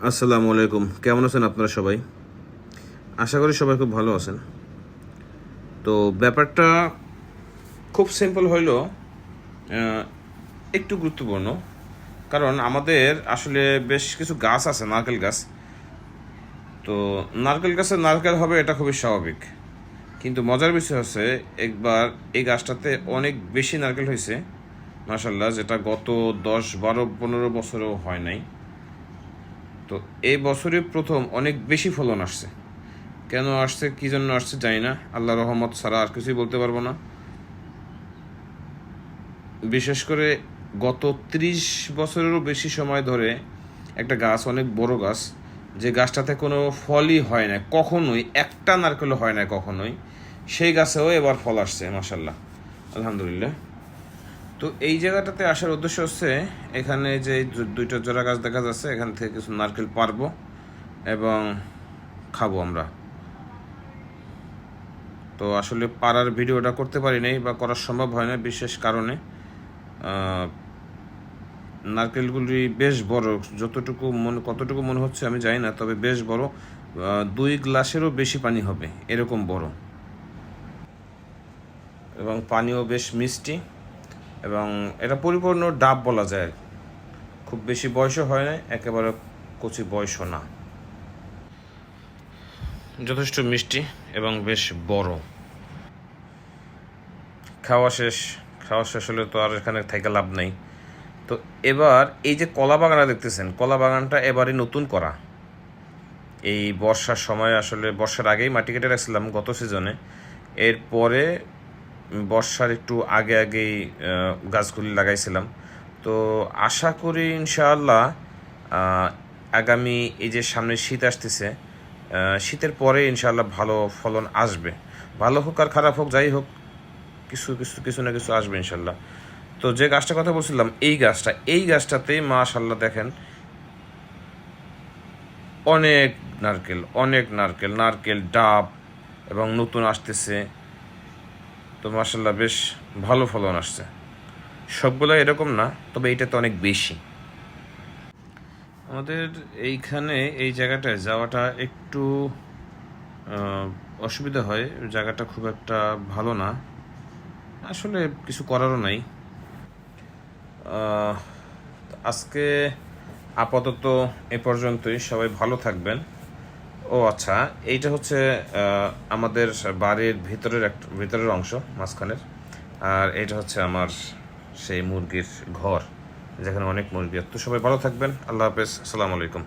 আসসালামু আলাইকুম। কেমন আছেন আপনারা সবাই? আশা করি সবাই খুব ভালো আছেন। তো ব্যাপারটা খুব সিম্পল হইলেও একটু গুরুত্বপূর্ণ। কারণ আমাদের আসলে বেশ কিছু গাছ আছে, নারকেল গাছ। তো নারকেল গাছে নারকেল হবে, এটা খুবই স্বাভাবিক। কিন্তু মজার বিষয় হচ্ছে, একবার এই গাছটাতে অনেক বেশি নারকেল হয়েছে মাশাল্লাহ, যেটা গত 10, 12, 15 বছরেও হয় নাই। তো এই বছরে প্রথম অনেক বেশি ফলন আসছে। কেন আসছে, কী জন্য আসছে জানি না, আল্লাহ রহমত ছাড়া আর কিছুই বলতে পারবো না। বিশেষ করে গত 30 বছরেরও বেশি সময় ধরে একটা গাছ, অনেক বড় গাছ, যে গাছটাতে কোনো ফলই হয় না কখনোই, একটা নারকেলও হয় না কখনোই, সেই গাছেও এবার ফল আসছে মাশাল্লাহ, আলহামদুলিল্লাহ। তো এই জায়গাটাতে আসার উদ্দেশ্য হচ্ছে, এখানে যে দুইটা জোড়া গাছ দেখা যাচ্ছে, এখান থেকে কিছু নারকেল পারবো এবং খাবো আমরা। তো আসলে পাড়ার ভিডিওটা করতে পারি নাই বা করা সম্ভব হয় না বিশেষ কারণে। নারকেলগুলি বেশ বড়, কতটুকু মনে হচ্ছে আমি জানি না, তবে বেশ বড়। 2 গ্লাসেরও বেশি পানি হবে এরকম বড়, এবং পানিও বেশ মিষ্টি, এবং এটা পরিপূর্ণ ডাব বলা যায়। খুব বেশি বয়সও হয় না, একেবারে কচি বয়সও না, যথেষ্ট মিষ্টি এবং বেশ বড়। খাওয়া শেষ। খাওয়া শেষ হলে তো আর এখানে থেকে লাভ নেই। তো এবার এই যে কলা বাগানটা দেখতেছেন, কলা বাগানটা এবারে নতুন করা। এই বর্ষার সময়, আসলে বর্ষার আগেই মাটি কেটে রাখছিলাম গত সিজনে। এরপরে বর্ষার একটু আগেই গাছগুলি লাগাইছিলাম। তো আশা করি ইনশাআল্লাহ আগামী এই যে সামনে শীত আসতেছে, শীতের পরে ইনশাআল্লাহ ভালো ফলন আসবে। ভালো হোক আর খারাপ হোক, যাই হোক, কিছু না কিছু আসবে ইনশাল্লাহ। তো যে গাছটার কথা বলছিলাম, এই গাছটাতেই মাশাল্লাহ দেখেন অনেক নারকেল ডাব এবং নতুন আসতেছে। তো মাশাল্লাহ বেশ ভালো ফলন আসছে। সবগুলো এরকম না, তবে এইটাতে অনেক বেশি। আমাদের এইখানে এই জায়গাটায় যাওয়াটা একটু অসুবিধা হয়, জায়গাটা খুব একটা ভালো না, আসলে কিছু করারও নাই। আজকে আপাতত এ পর্যন্তই, সবাই ভালো থাকবেন। ও আচ্ছা, এইটা হচ্ছে আমাদের বাড়ির ভিতরের অংশ, মাঝখানের। আর এটা হচ্ছে আমার সেই মুরগির ঘর, যেখানে অনেক মুরগি। তো সবাই ভালো থাকবেন, আল্লাহ হাফেজ, আসসালামু আলাইকুম।